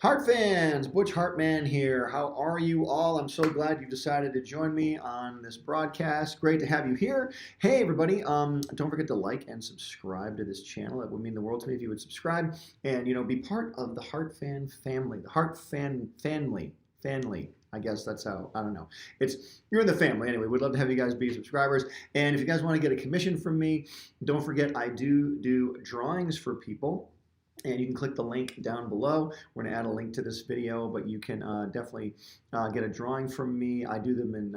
Heart fans, Butch Hartman here. How are you all? I'm so glad you decided to join me on this broadcast. Great to have you here. Hey everybody, don't forget to like and subscribe to this channel. It would mean the world to me if you would subscribe and be part of the Heart fan family. The Heart fan family. I guess that's how, I don't know. You're in the family anyway. We'd love to have you guys be subscribers. And if you guys want to get a commission from me, don't forget I do drawings for people. And you can click the link down below. We're going to add a link to this video, but you can definitely get a drawing from me. I do them in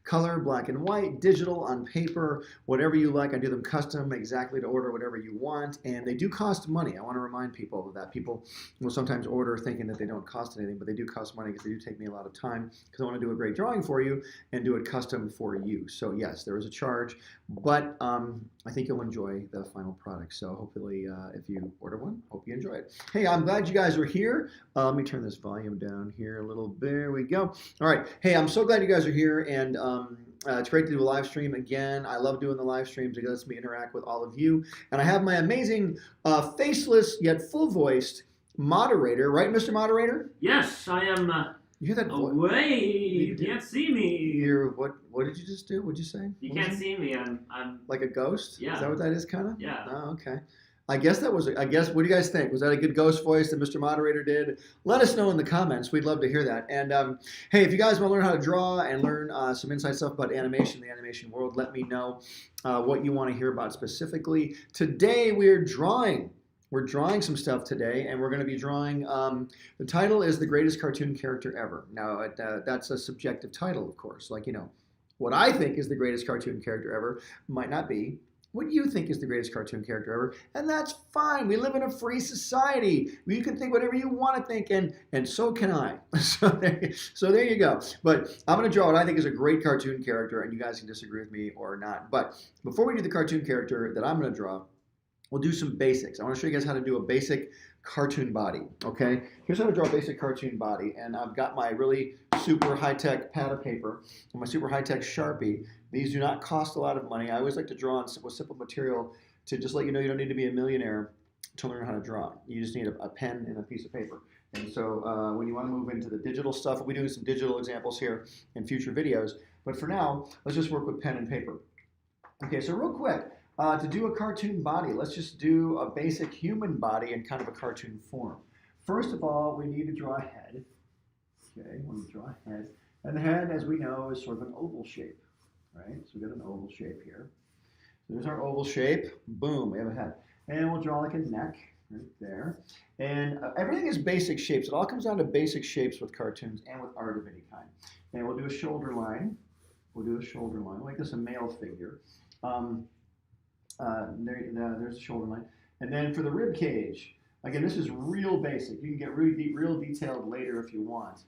color, black and white, digital, on paper, whatever you like. I do them custom, exactly to order whatever you want. And they do cost money. I want to remind people of that. People will sometimes order thinking that they don't cost anything, but they do cost money because they do take me a lot of time because I want to do a great drawing for you and do it custom for you. So yes, there is a charge, but I think you'll enjoy the final product. So hopefully if you order one, hope you enjoy it. Hey, I'm glad you guys are here. Let me turn this volume down here a little. There we go. All right. Hey, I'm so glad you guys are here, and it's great to do a live stream again. I love doing the live streams. It lets me interact with all of you. And I have my amazing faceless yet full-voiced moderator, right, Mr. Moderator? Yes, I am You hear that away. You can't see me. What did you just do? What'd you say? You can't see me. I'm like a ghost? Yeah. Is that what that is, kind of? Yeah. Oh, okay. I guess, what do you guys think? Was that a good ghost voice that Mr. Moderator did? Let us know in the comments. We'd love to hear that. And hey, if you guys want to learn how to draw and learn some inside stuff about animation, the animation world, let me know what you want to hear about specifically. Today we're drawing. We're drawing some stuff today, and we're going to be drawing, the title is The Greatest Cartoon Character Ever. Now, that's a subjective title, of course. Like, what I think is the greatest cartoon character ever might not be what you think is the greatest cartoon character ever, and that's fine. We live in a free society. You can think whatever you want to think, and so can I. So there you go. But I'm going to draw what I think is a great cartoon character, and you guys can disagree with me or not. But before we do the cartoon character that I'm going to draw, we'll do some basics. I want to show you guys how to do a basic cartoon body, okay? Here's how to draw a basic cartoon body, and I've got my really super high-tech pad of paper and my super high-tech Sharpie. These do not cost a lot of money. I always like to draw with simple material to just let you know you don't need to be a millionaire to learn how to draw. You just need a pen and a piece of paper. And so when you want to move into the digital stuff, we'll be doing some digital examples here in future videos. But for now, let's just work with pen and paper. Okay, so real quick, to do a cartoon body, let's just do a basic human body in kind of a cartoon form. First of all, we need to draw a head. Okay, we want to draw a head. And the head, as we know, is sort of an oval shape, right? So we've got an oval shape here. So there's our oval shape. Boom, we have a head. And we'll draw like a neck right there. And everything is basic shapes. It all comes down to basic shapes with cartoons and with art of any kind. And we'll do a shoulder line. We'll do a shoulder line, like this, a male figure. There's the shoulder line. And then for the rib cage, again, this is real basic. You can get real detailed later if you want.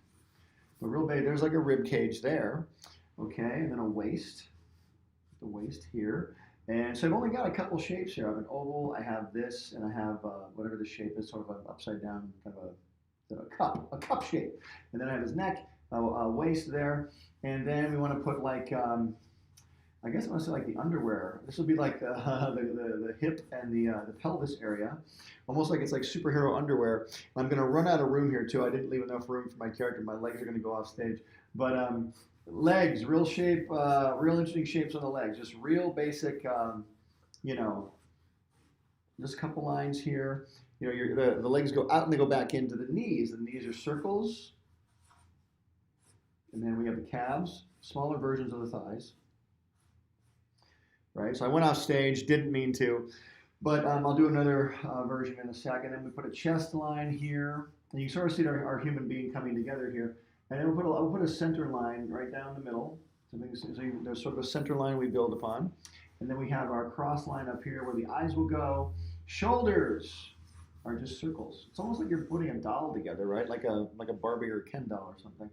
But real basic, there's like a rib cage there. Okay, and then a waist. The waist here. And so I've only got a couple shapes here. I have an oval, I have this, and I have whatever the shape is, sort of an upside down, kind of a cup shape. And then I have his neck, a waist there. And then we want to put like, I guess I want to say like the underwear. This will be like the hip and the pelvis area, almost like it's like superhero underwear. I'm going to run out of room here too. I didn't leave enough room for my character. My legs are going to go off stage. But legs, real shape, real interesting shapes on the legs. Just real basic, just a couple lines here. The legs go out and they go back into the knees. The knees are circles. And then we have the calves, smaller versions of the thighs. Right, so I went off stage, didn't mean to, but I'll do another version in a second. And we put a chest line here, and you sort of see our human being coming together here. And then we'll put a center line right down the middle. So there's sort of a center line we build upon. And then we have our cross line up here where the eyes will go. Shoulders are just circles. It's almost like you're putting a doll together, right? Like a Barbie or a Ken doll or something,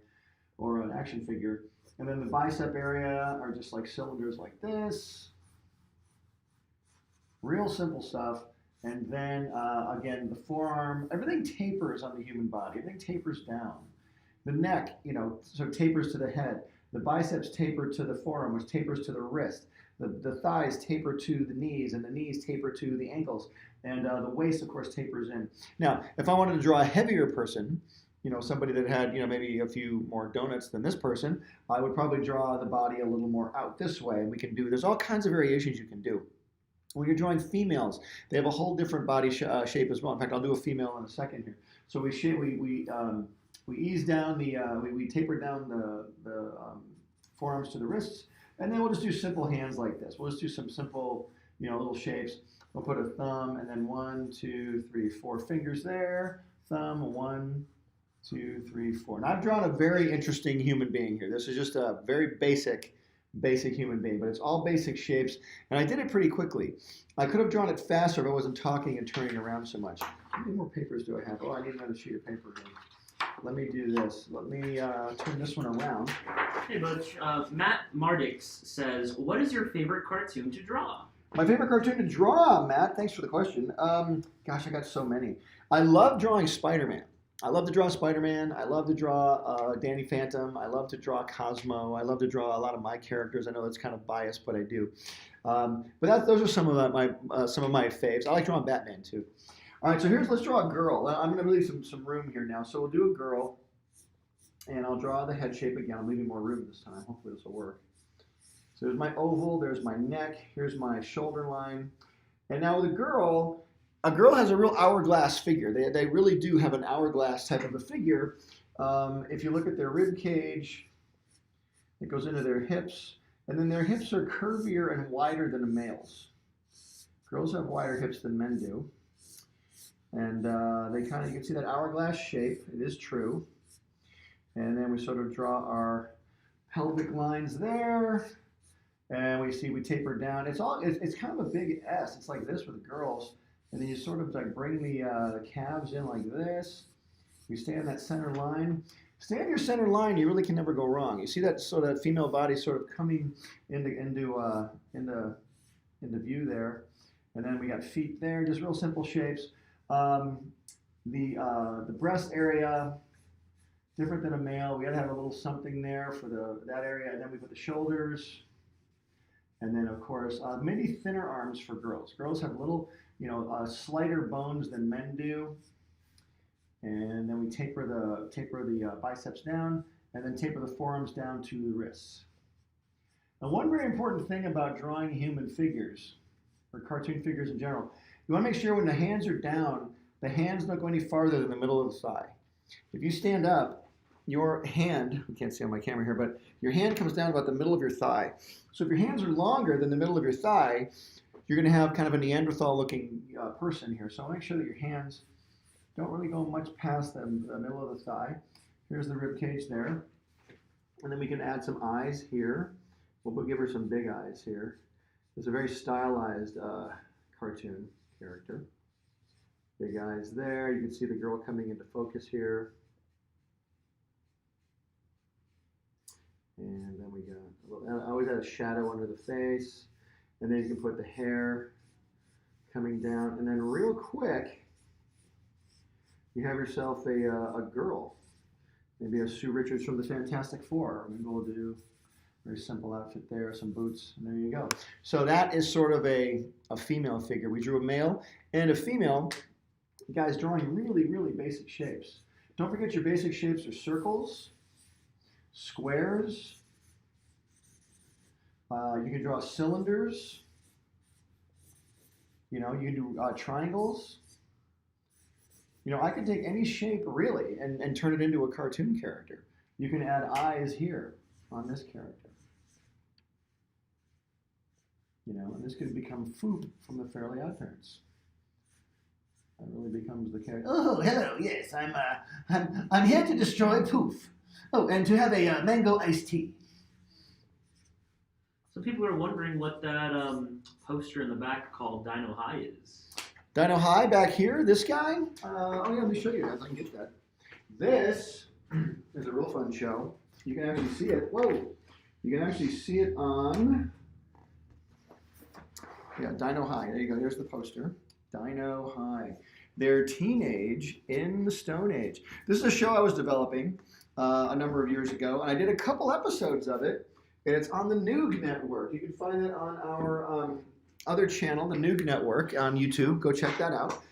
or an action figure. And then the bicep area are just like cylinders like this. Real simple stuff. And then, again, the forearm, everything tapers on the human body. Everything tapers down. The neck, sort of tapers to the head. The biceps taper to the forearm, which tapers to the wrist. The thighs taper to the knees, and the knees taper to the ankles. And the waist, of course, tapers in. Now, if I wanted to draw a heavier person, somebody that had, maybe a few more donuts than this person, I would probably draw the body a little more out this way. And there's all kinds of variations you can do. When you're drawing females, they have a whole different body shape as well. In fact, I'll do a female in a second here. So we ease down we taper down the forearms to the wrists, and then we'll just do simple hands like this. We'll just do some simple, little shapes. We'll put a thumb, and then 1, 2, 3, 4 fingers there. Thumb, 1, 2, 3, 4. And I've drawn a very interesting human being here. This is just a very basic human being, but it's all basic shapes, and I did it pretty quickly. I could have drawn it faster if I wasn't talking and turning around so much. How many more papers do I have? Oh, I need another sheet of paper here. Let me do this. Let me turn this one around. Hey, Butch. Matt Mardix says, what is your favorite cartoon to draw? My favorite cartoon to draw, Matt, thanks for the question. Gosh, I got so many. I love drawing Spider-Man. I love to draw Spider-Man. I love to draw Danny Phantom. I love to draw Cosmo. I love to draw a lot of my characters. I know that's kind of biased, but I do. But those are some of my faves. I like drawing Batman too. All right, so let's draw a girl. I'm going to leave some room here now. So we'll do a girl, and I'll draw the head shape again. I'm leaving more room this time. Hopefully this will work. So there's my oval. There's my neck. Here's my shoulder line. And now with a girl has a real hourglass figure. They really do have an hourglass type of a figure. If you look at their rib cage, it goes into their hips, and then their hips are curvier and wider than a male's. Girls have wider hips than men do. And you can see that hourglass shape. It is true. And then we sort of draw our pelvic lines there. And we taper down. It's kind of a big S. It's like this with girls. And then you sort of like bring the calves in like this. You stay on that center line. Stay on your center line. You really can never go wrong. You see that female body sort of coming into view there. And then we got feet there. Just real simple shapes. The breast area, different than a male. We got to have a little something there for that area. And then we put the shoulders. And then, of course, maybe thinner arms for girls. Girls have little, slighter bones than men do. And then we taper the biceps down, and then taper the forearms down to the wrists. Now, one very important thing about drawing human figures, or cartoon figures in general, you want to make sure when the hands are down, the hands don't go any farther than the middle of the thigh. If you stand up, your hand, we can't see on my camera here, but your hand comes down about the middle of your thigh. So if your hands are longer than the middle of your thigh, you're going to have kind of a Neanderthal-looking person here. So make sure that your hands don't really go much past the middle of the thigh. Here's the rib cage there. And then we can add some eyes here. We'll give her some big eyes here. It's a very stylized cartoon character. Big eyes there. You can see the girl coming into focus here. And then we got, I always add a shadow under the face. And then you can put the hair coming down. And then real quick, you have yourself a girl. Maybe a Sue Richards from the Fantastic Four. Maybe we'll do a very simple outfit there, some boots, and there you go. So that is sort of a female figure. We drew a male and a female. Guys, drawing really, really basic shapes. Don't forget your basic shapes are circles, squares. You can draw cylinders. You can do triangles. I could take any shape really and turn it into a cartoon character. You can add eyes here on this character. And this could become Foop from the Fairly Odd Parents. That really becomes the character. Oh, hello, yes, I'm here to destroy Poof. Oh, and to have a mango iced tea. So people are wondering what that poster in the back called Dino High is. Dino High back here, this guy. Let me show you guys. I can get that. This is a real fun show. You can actually see it. Whoa! You can actually see it on. Yeah, Dino High. There you go. There's the poster. Dino High. They're teenage in the Stone Age. This is a show I was developing a number of years ago, and I did a couple episodes of it, and it's on the NOOG Network. You can find it on our other channel, the NOOG Network on YouTube. Go check that out.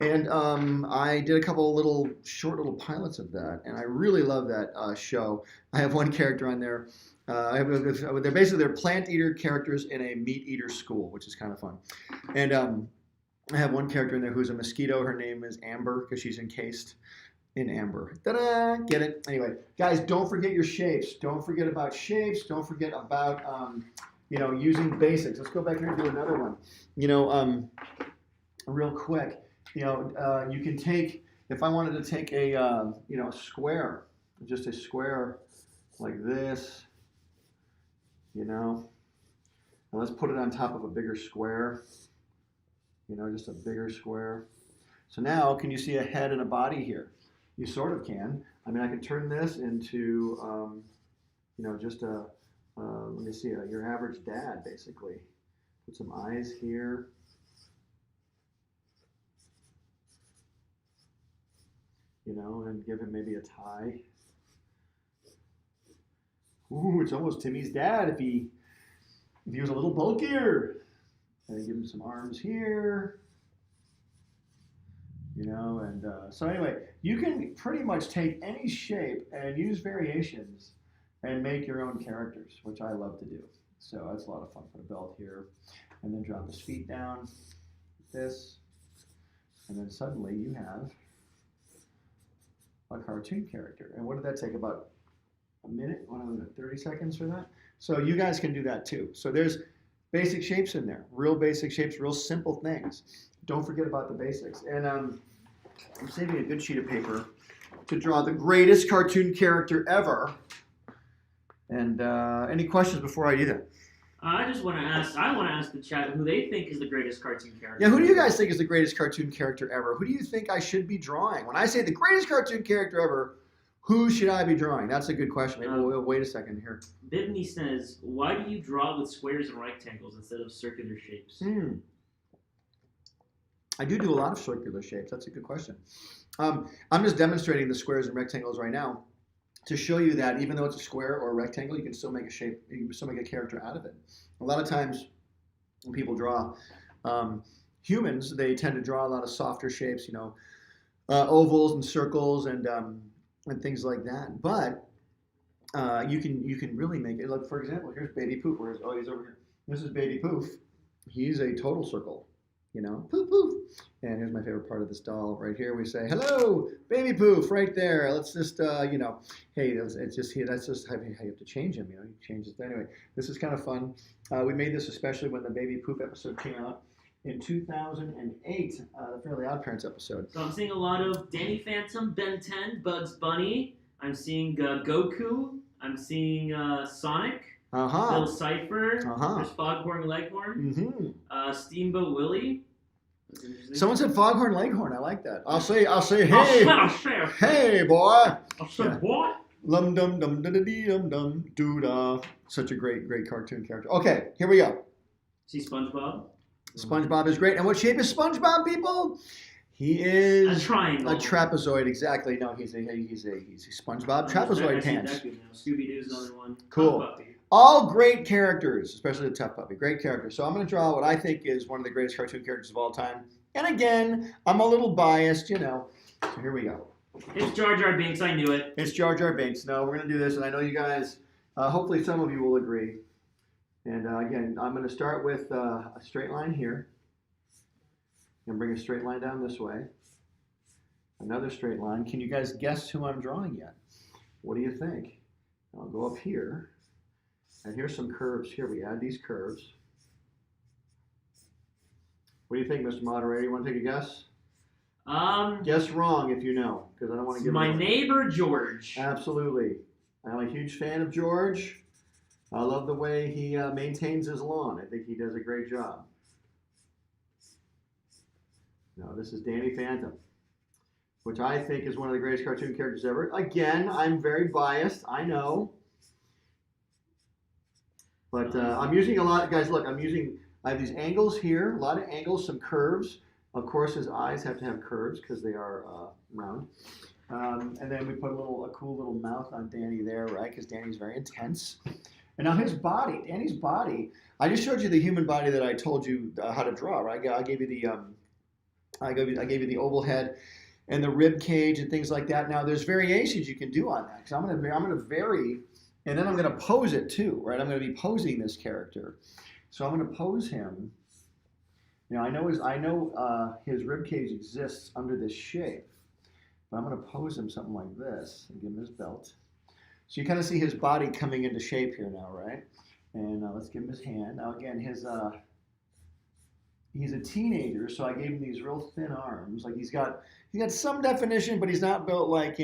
And I did a couple little short little pilots of that, and I really love that show. I have one character on there. They're plant eater characters in a meat eater school, which is kind of fun. And I have one character in there who's a mosquito. Her name is Amber because she's encased in amber. Ta-da! Get it? Anyway, guys, don't forget your shapes. Don't forget about shapes. Don't forget about using basics. Let's go back here and do another one. Real quick. You can take, if I wanted to take a square, just a square like this, and let's put it on top of a bigger square, just a bigger square. So now, can you see a head and a body here? You sort of can. I mean, I can turn this into, just let me see, your average dad, basically. Put some eyes here. And give him maybe a tie. Ooh, it's almost Timmy's dad if he was a little bulkier. And give him some arms here. So anyway, you can pretty much take any shape and use variations and make your own characters, which I love to do. So that's a lot of fun. Put a belt here, and then drop his feet down, like this, and then suddenly you have a cartoon character. And what did that take? About a minute? 30 seconds for that? So you guys can do that too. So there's basic shapes in there, real basic shapes, real simple things. Don't forget about the basics. And I'm saving a good sheet of paper to draw the greatest cartoon character ever. And any questions before I do that? I want to ask the chat who they think is the greatest cartoon character. Yeah, who do you guys think is the greatest cartoon character ever? Who do you think I should be drawing? When I say the greatest cartoon character ever, who should I be drawing? That's a good question. Maybe we'll wait a second here. Bibney says, why do you draw with squares and rectangles instead of circular shapes? I do a lot of circular shapes. That's a good question. I'm just demonstrating the squares and rectangles right now to show you that even though it's a square or a rectangle, you can still make a shape, you can still make a character out of it. A lot of times when people draw humans, they tend to draw a lot of softer shapes, ovals and circles and things like that. But you can really make it. Like, for example, here's Baby Poof. He's over here. This is Baby Poof. He's a total circle. Poof, poof. And here's my favorite part of this doll right here. We say, hello, Baby Poof, right there. Let's just, hey, it's just here. That's just how you have to change him, He changes. Anyway, this is kind of fun. We made this especially when the Baby Poof episode came out in 2008, the Fairly Odd Parents episode. So I'm seeing a lot of Danny Phantom, Ben 10, Bugs Bunny. I'm seeing Goku. I'm seeing Sonic. Bill Cipher. There's Foghorn Leghorn. Steamboat Willie. Someone said Foghorn Leghorn. I like that. I'll say, hey, hey, boy. I'll say, boy. Lum dum dum da da dee dum dum doo da. Such a great cartoon character. Okay, here we go. See SpongeBob. SpongeBob is great. And what shape is SpongeBob, people? He is a triangle. A trapezoid, exactly. No, he's a SpongeBob trapezoid pants. Scooby-Doo's another one. Cool. All great characters, especially the TUFF Puppy. Great characters. So I'm going to draw what I think is one of the greatest cartoon characters of all time. And again, I'm a little biased, So here we go. It's Jar Jar Binks. I knew it. It's Jar Jar Binks. No, we're going to do this, and I know you guys, hopefully some of you will agree. And again, I'm going to start with a straight line here. And bring a straight line down this way. Another straight line. Can you guys guess who I'm drawing yet? What do you think? I'll go up here. And here's some curves here. We add these curves. What do you think, Mr. Moderator? You want to take a guess? Guess wrong if you know, because I don't want to give my neighbor George. Absolutely. I'm a huge fan of George. I love the way he maintains his lawn. I think he does a great job. No, this is Danny Phantom, which I think is one of the greatest cartoon characters ever. Again, I'm very biased, I know. But I'm using a lot, guys, look, I have these angles here, a lot of angles, some curves. Of course, his eyes have to have curves because they are round. And then we put a cool little mouth on Danny there, right? Because Danny's very intense. And now his body, Danny's body, I just showed you the human body that I told you how to draw, right? I gave you I gave you the oval head and the rib cage and things like that. Now there's variations you can do on that because I'm gonna vary, and then I'm gonna pose it too, right? I'm gonna be posing this character, so I'm gonna pose him. Now I know his rib cage exists under this shape, but I'm gonna pose him something like this and give him his belt. So you kind of see his body coming into shape here now, right? And let's give him his hand. Now again, he's a teenager, so I gave him these real thin arms. Like he's got some definition, but he's not built like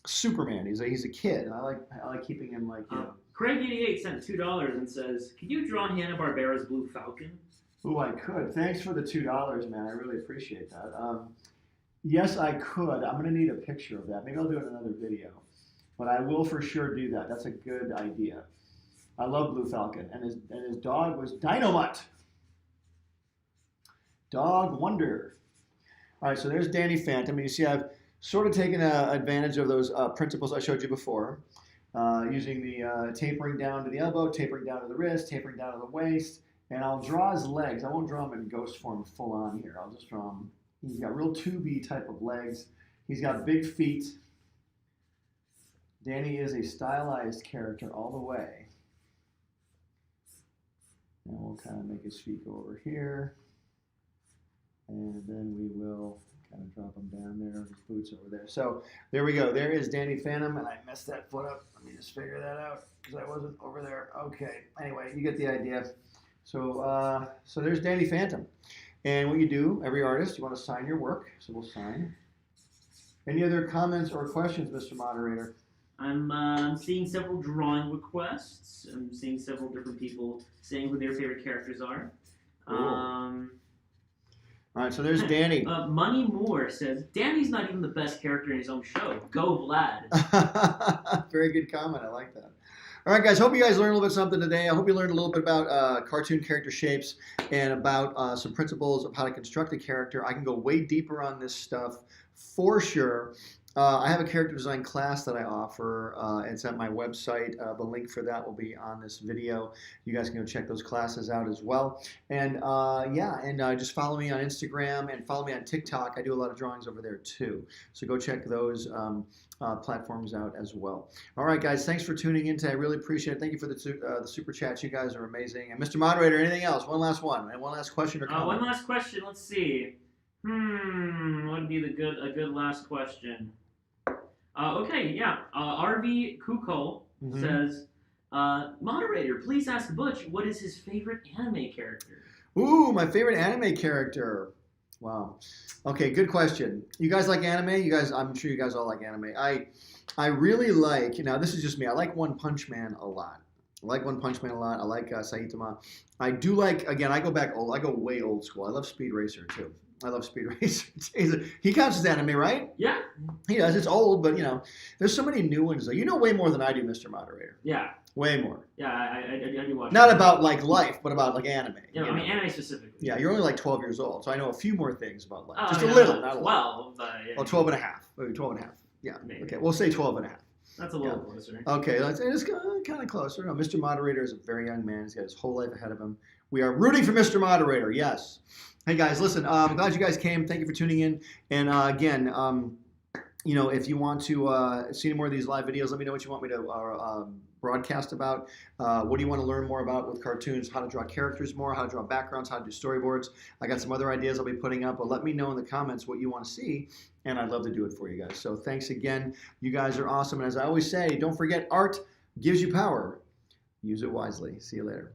Superman. He's a kid, and I like keeping him like Craig88 sent $2 and says, "Can you draw Hanna-Barbera's Blue Falcon?" Oh, I could. Thanks for the $2, man. I really appreciate that. Yes, I could. I'm gonna need a picture of that. Maybe I'll do it in another video, but I will for sure do that. That's a good idea. I love Blue Falcon, and his dog was Dynamite. Dog Wonder. All right, so there's Danny Phantom. You see I've sort of taken advantage of those principles I showed you before, using the tapering down to the elbow, tapering down to the wrist, tapering down to the waist, and I'll draw his legs. I won't draw him in ghost form full on here. I'll just draw him. He's got real tubey type of legs. He's got big feet. Danny is a stylized character all the way. And we'll kind of make his feet go over here. And then we will kind of drop him down there, his boots over there. So there we go. There is Danny Phantom, and I messed that foot up. Let me just figure that out because I wasn't over there. Okay. Anyway, you get the idea. So so there's Danny Phantom. And what you do, every artist, you want to sign your work. So we'll sign. Any other comments or questions, Mr. Moderator? I'm seeing several drawing requests. I'm seeing several different people saying who their favorite characters are. Cool. All right, so there's Danny. Money Moore says, Danny's not even the best character in his own show. Go, Vlad. Very good comment. I like that. All right, guys, hope you guys learned a little bit something today. I hope you learned a little bit about cartoon character shapes and about some principles of how to construct a character. I can go way deeper on this stuff for sure. I have a character design class that I offer. It's at my website. The link for that will be on this video. You guys can go check those classes out as well. And just follow me on Instagram and follow me on TikTok. I do a lot of drawings over there too. So go check those platforms out as well. All right, guys, thanks for tuning in today. I really appreciate it. Thank you for the super chats. You guys are amazing. And Mr. Moderator, anything else? One last one. And one last question or comment? One last question. Let's see. What would be a good last question? RV Kukol says, Moderator, please ask Butch what is his favorite anime character? Ooh, my favorite anime character. Wow. Okay, good question. You guys like anime? I'm sure you guys all like anime. I really like, now this is just me, I like One Punch Man a lot. I like Saitama. I do like, again, I go way old school. I love Speed Racer too. I love Speed Racer. He counts as anime, right? Yeah. He does. It's old, but there's so many new ones. You know way more than I do, Mr. Moderator. Yeah. Way more. Yeah, I do watch. Not about like life, but about like anime. Yeah, I mean anime specifically. Yeah, you're only like 12 years old, so I know a few more things about life. Just a little, not a lot. 12. Well, 12 and a half. Maybe 12 and a half. Yeah. Maybe. Okay, we'll say 12 and a half. That's a little closer. Okay, it's kind of closer. No, Mr. Moderator is a very young man. He's got his whole life ahead of him. We are rooting for Mr. Moderator, yes. Hey, guys, listen, I'm glad you guys came. Thank you for tuning in. And again, if you want to see any more of these live videos, let me know what you want me to broadcast about. What do you want to learn more about with cartoons? How to draw characters more, how to draw backgrounds, how to do storyboards. I got some other ideas I'll be putting up, but let me know in the comments what you want to see, and I'd love to do it for you guys. So thanks again. You guys are awesome. And as I always say, don't forget, art gives you power. Use it wisely. See you later.